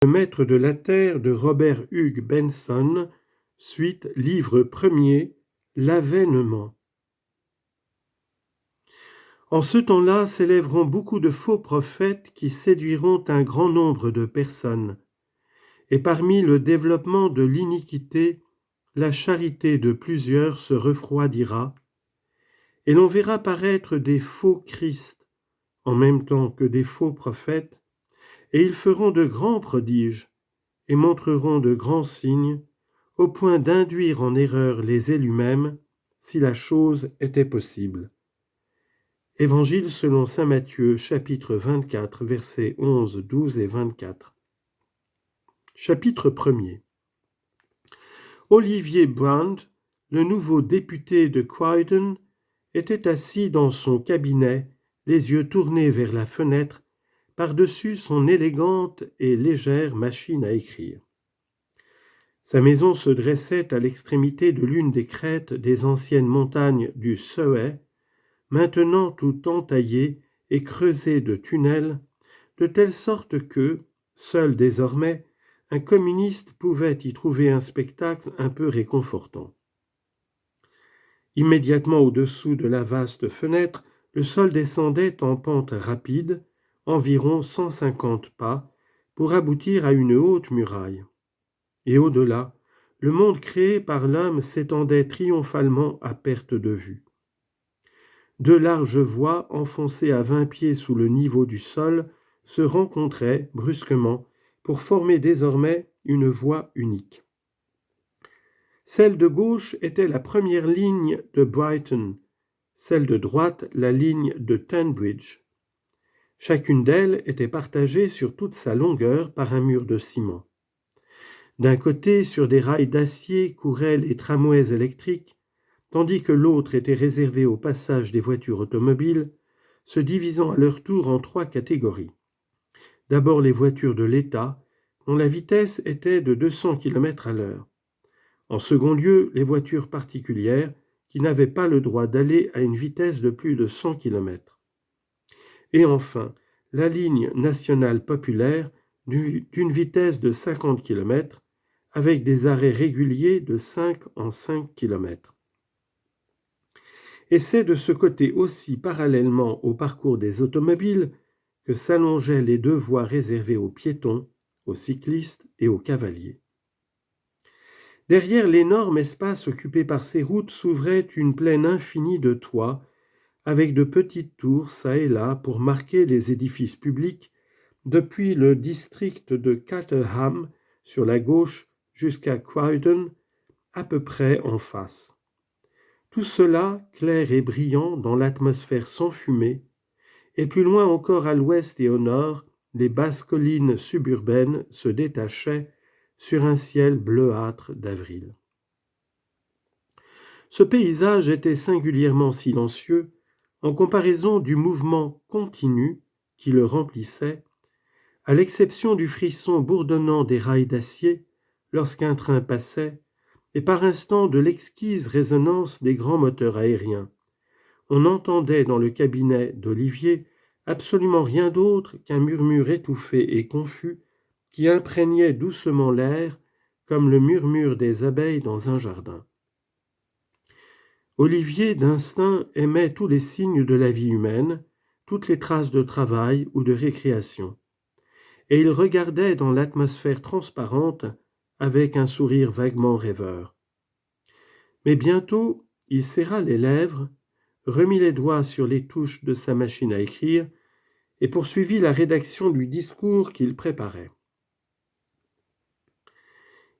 Le maître de la terre de Robert Hugh Benson, suite livre premier, l'avènement. En ce temps-là s'élèveront beaucoup de faux prophètes qui séduiront un grand nombre de personnes. Et parmi le développement de l'iniquité, la charité de plusieurs se refroidira, et l'on verra paraître des faux Christ, en même temps que des faux prophètes, et ils feront de grands prodiges, et montreront de grands signes, au point d'induire en erreur les élus mêmes, si la chose était possible. Évangile selon saint Matthieu, chapitre 24, versets 11, 12 et 24. Chapitre 1er. Olivier Brand, le nouveau député de Croydon, était assis dans son cabinet, les yeux tournés vers la fenêtre, par-dessus son élégante et légère machine à écrire. Sa maison se dressait à l'extrémité de l'une des crêtes des anciennes montagnes du Surrey, maintenant tout entaillées et creusées de tunnels, de telle sorte que, seul désormais, un communiste pouvait y trouver un spectacle un peu réconfortant. Immédiatement au-dessous de la vaste fenêtre, le sol descendait en pente rapide, environ 150 pas, pour aboutir à une haute muraille. Et au-delà, le monde créé par l'homme s'étendait triomphalement à perte de vue. Deux larges voies, enfoncées à 20 pieds sous le niveau du sol, se rencontraient brusquement pour former désormais une voie unique. Celle de gauche était la première ligne de Brighton, celle de droite la ligne de Tunbridge. Chacune d'elles était partagée sur toute sa longueur par un mur de ciment. D'un côté, sur des rails d'acier couraient les tramways électriques, tandis que l'autre était réservé au passage des voitures automobiles, se divisant à leur tour en trois catégories. D'abord les voitures de l'État, dont la vitesse était de 200 km à l'heure. En second lieu, les voitures particulières, qui n'avaient pas le droit d'aller à une vitesse de plus de 100 km. Et enfin, la ligne nationale populaire d'une vitesse de 50 km, avec des arrêts réguliers de 5 en 5 km. Et c'est de ce côté aussi, parallèlement au parcours des automobiles, que s'allongeaient les deux voies réservées aux piétons, aux cyclistes et aux cavaliers. Derrière l'énorme espace occupé par ces routes s'ouvrait une plaine infinie de toits, avec de petites tours çà et là pour marquer les édifices publics, depuis le district de Caterham sur la gauche jusqu'à Croydon, à peu près en face. Tout cela clair et brillant dans l'atmosphère sans fumée, et plus loin encore à l'ouest et au nord, les basses collines suburbaines se détachaient sur un ciel bleuâtre d'avril. Ce paysage était singulièrement silencieux en comparaison du mouvement continu qui le remplissait, à l'exception du frisson bourdonnant des rails d'acier lorsqu'un train passait, et par instants de l'exquise résonance des grands moteurs aériens. On entendait dans le cabinet d'Olivier absolument rien d'autre qu'un murmure étouffé et confus qui imprégnait doucement l'air comme le murmure des abeilles dans un jardin. Olivier, d'instinct, aimait tous les signes de la vie humaine, toutes les traces de travail ou de récréation, et il regardait dans l'atmosphère transparente avec un sourire vaguement rêveur. Mais bientôt, il serra les lèvres, remit les doigts sur les touches de sa machine à écrire et poursuivit la rédaction du discours qu'il préparait.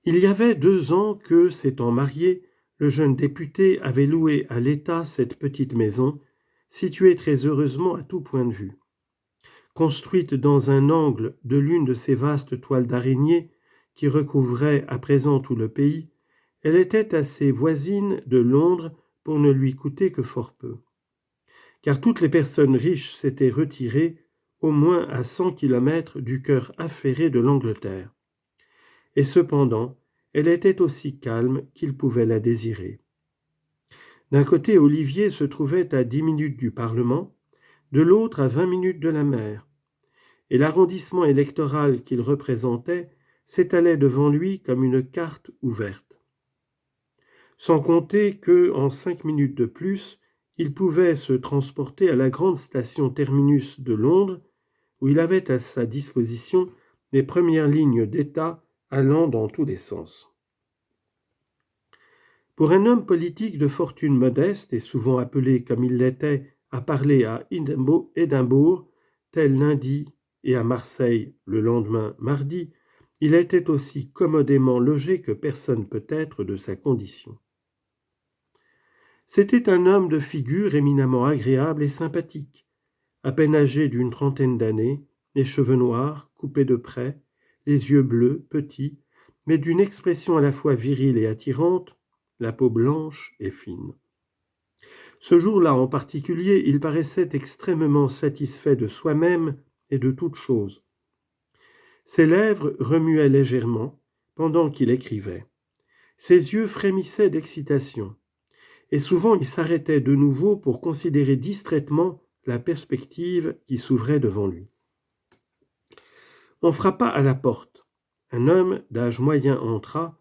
Il y avait 2 ans que, s'étant marié, le jeune député avait loué à l'État cette petite maison, située très heureusement à tout point de vue. Construite dans un angle de l'une de ces vastes toiles d'araignée qui recouvraient à présent tout le pays, elle était assez voisine de Londres pour ne lui coûter que fort peu. Car toutes les personnes riches s'étaient retirées au moins à 100 km du cœur affairé de l'Angleterre. Et cependant, elle était aussi calme qu'il pouvait la désirer. D'un côté, Olivier se trouvait à 10 minutes du Parlement, de l'autre à 20 minutes de la mer. et l'arrondissement électoral qu'il représentait s'étalait devant lui comme une carte ouverte. Sans compter que, en 5 minutes de plus, il pouvait se transporter à la grande station terminus de Londres, où il avait à sa disposition les premières lignes d'État allant dans tous les sens. Pour un homme politique de fortune modeste et souvent appelé, comme il l'était, à parler à Édimbourg, tel lundi, et à Marseille le lendemain mardi, il était aussi commodément logé que personne peut-être de sa condition. C'était un homme de figure éminemment agréable et sympathique, à peine âgé d'une 30aine d'années, les cheveux noirs, coupés de près, les yeux bleus, petits, mais d'une expression à la fois virile et attirante, la peau blanche et fine. Ce jour-là en particulier, il paraissait extrêmement satisfait de soi-même et de toute chose. Ses lèvres remuaient légèrement pendant qu'il écrivait. Ses yeux frémissaient d'excitation, et souvent il s'arrêtait de nouveau pour considérer distraitement la perspective qui s'ouvrait devant lui. On frappa à la porte. Un homme d'âge moyen entra,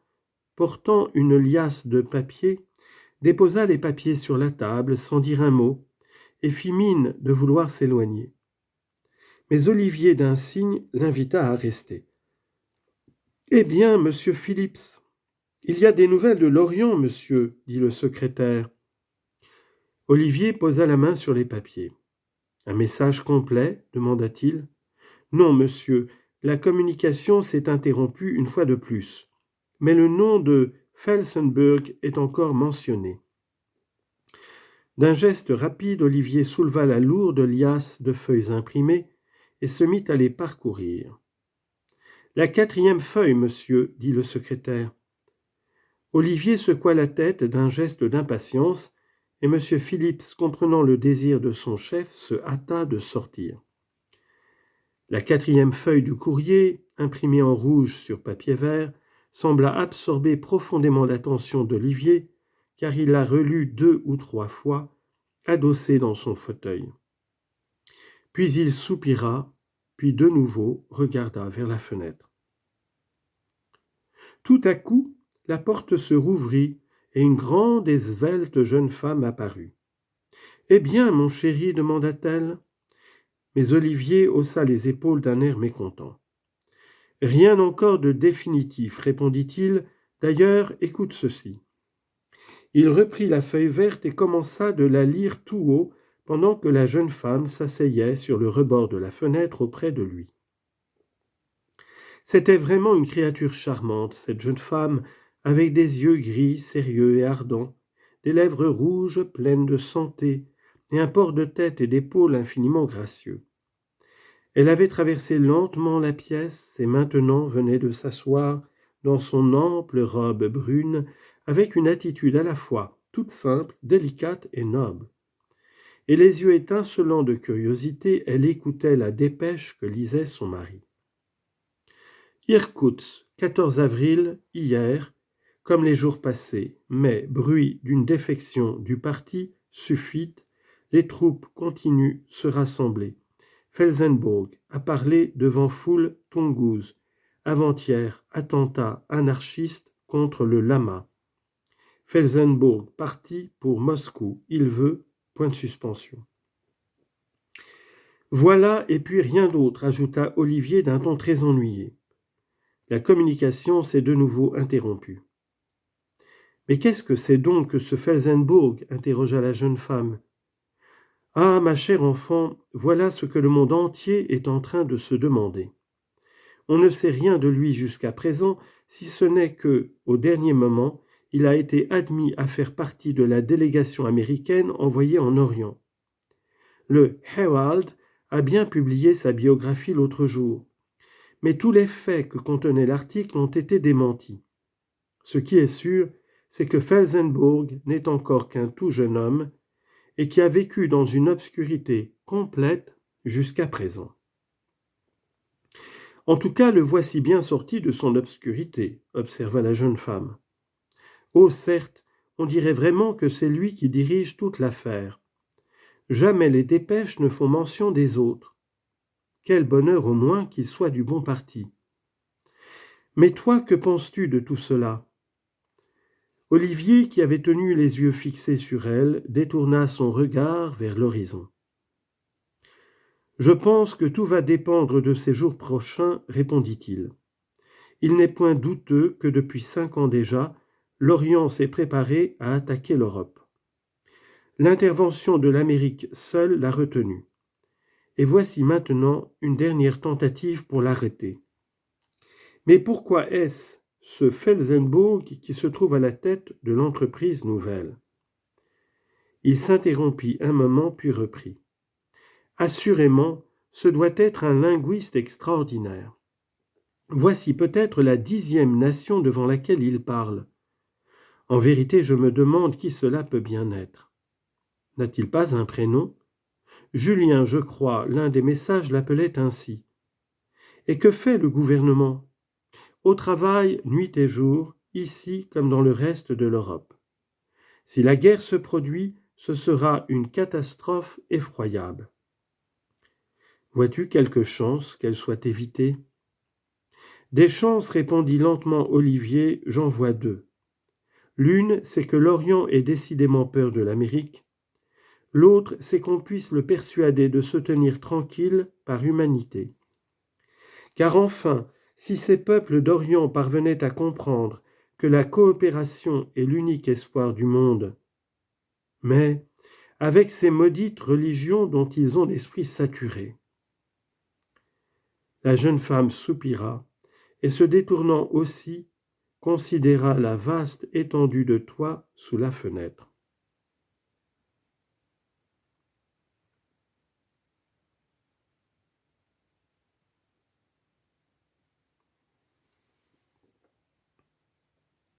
portant une liasse de papiers, déposa les papiers sur la table sans dire un mot, et fit mine de vouloir s'éloigner. Mais Olivier d'un signe l'invita à rester. « Eh bien, monsieur Phillips, il y a des nouvelles de Lorient, monsieur, dit le secrétaire. » Olivier posa la main sur les papiers. « Un message complet ? demanda-t-il. »« Non, monsieur, la communication s'est interrompue une fois de plus, mais le nom de Felsenburgh est encore mentionné. » D'un geste rapide, Olivier souleva la lourde liasse de feuilles imprimées et se mit à les parcourir. « La 4e feuille, monsieur, dit le secrétaire. » Olivier secoua la tête d'un geste d'impatience, et M. Phillips, comprenant le désir de son chef, se hâta de sortir. La 4e feuille du courrier, imprimée en rouge sur papier vert, sembla absorber profondément l'attention d'Olivier, car il la relut 2 ou 3 fois, adossé dans son fauteuil. Puis il soupira, puis de nouveau regarda vers la fenêtre. Tout à coup, la porte se rouvrit et une grande et svelte jeune femme apparut. « Eh bien, mon chéri, demanda-t-elle. Mais Olivier haussa les épaules d'un air mécontent. « Rien encore de définitif, répondit-il. D'ailleurs, écoute ceci. » Il reprit la feuille verte et commença de la lire tout haut pendant que la jeune femme s'asseyait sur le rebord de la fenêtre auprès de lui. C'était vraiment une créature charmante, cette jeune femme, avec des yeux gris, sérieux et ardents, des lèvres rouges pleines de santé, et un port de tête et d'épaules infiniment gracieux. Elle avait traversé lentement la pièce et maintenant venait de s'asseoir dans son ample robe brune avec une attitude à la fois toute simple, délicate et noble. Et les yeux étincelants de curiosité, elle écoutait la dépêche que lisait son mari. Irkoutsk, 14 avril, hier, comme les jours passés, mais bruit d'une défection du parti suffit, les troupes continuent se rassembler. Felsenburgh a parlé devant foule Tongouze. Avant-hier, attentat anarchiste contre le lama. Felsenburgh parti pour Moscou. Il veut, point de suspension. Voilà et puis rien d'autre, ajouta Olivier d'un ton très ennuyé. La communication s'est de nouveau interrompue. Mais qu'est-ce que c'est donc que ce Felsenburgh ? Interrogea la jeune femme. Ah, ma chère enfant, voilà ce que le monde entier est en train de se demander. On ne sait rien de lui jusqu'à présent, si ce n'est que, au dernier moment, il a été admis à faire partie de la délégation américaine envoyée en Orient. Le Herald a bien publié sa biographie l'autre jour, mais tous les faits que contenait l'article ont été démentis. Ce qui est sûr, c'est que Felsenburgh n'est encore qu'un tout jeune homme et qui a vécu dans une obscurité complète jusqu'à présent. En tout cas, le voici bien sorti de son obscurité, observa la jeune femme. Oh, certes, on dirait vraiment que c'est lui qui dirige toute l'affaire. Jamais les dépêches ne font mention des autres. quel bonheur au moins qu'il soit du bon parti. Mais toi, que penses-tu de tout cela ? Olivier, qui avait tenu les yeux fixés sur elle, détourna son regard vers l'horizon. « Je pense que tout va dépendre de ces jours prochains, répondit-il. Il n'est point douteux que depuis 5 ans déjà, l'Orient s'est préparé à attaquer l'Europe. L'intervention de l'Amérique seule l'a retenu. Et voici maintenant une dernière tentative pour l'arrêter. Mais pourquoi est-ce ce Felsenburgh qui se trouve à la tête de l'entreprise nouvelle ? Il s'interrompit un moment puis reprit. Assurément, ce doit être un linguiste extraordinaire. Voici peut-être la 10e nation devant laquelle il parle. En vérité, je me demande qui cela peut bien être. N'a-t-il pas un prénom ? Julien, je crois, l'un des messages l'appelait ainsi. Et que fait le gouvernement ? Au travail, nuit et jour, ici comme dans le reste de l'Europe. Si la guerre se produit, ce sera une catastrophe effroyable. Vois-tu quelque chance qu'elle soit évitée ? Des chances, répondit lentement Olivier, j'en vois 2. L'une, c'est que l'Orient ait décidément peur de l'Amérique. L'autre, c'est qu'on puisse le persuader de se tenir tranquille par humanité. Car enfin, si ces peuples d'Orient parvenaient à comprendre que la coopération est l'unique espoir du monde, mais avec ces maudites religions dont ils ont l'esprit saturé. La jeune femme soupira et se détournant aussi, considéra la vaste étendue de toit sous la fenêtre.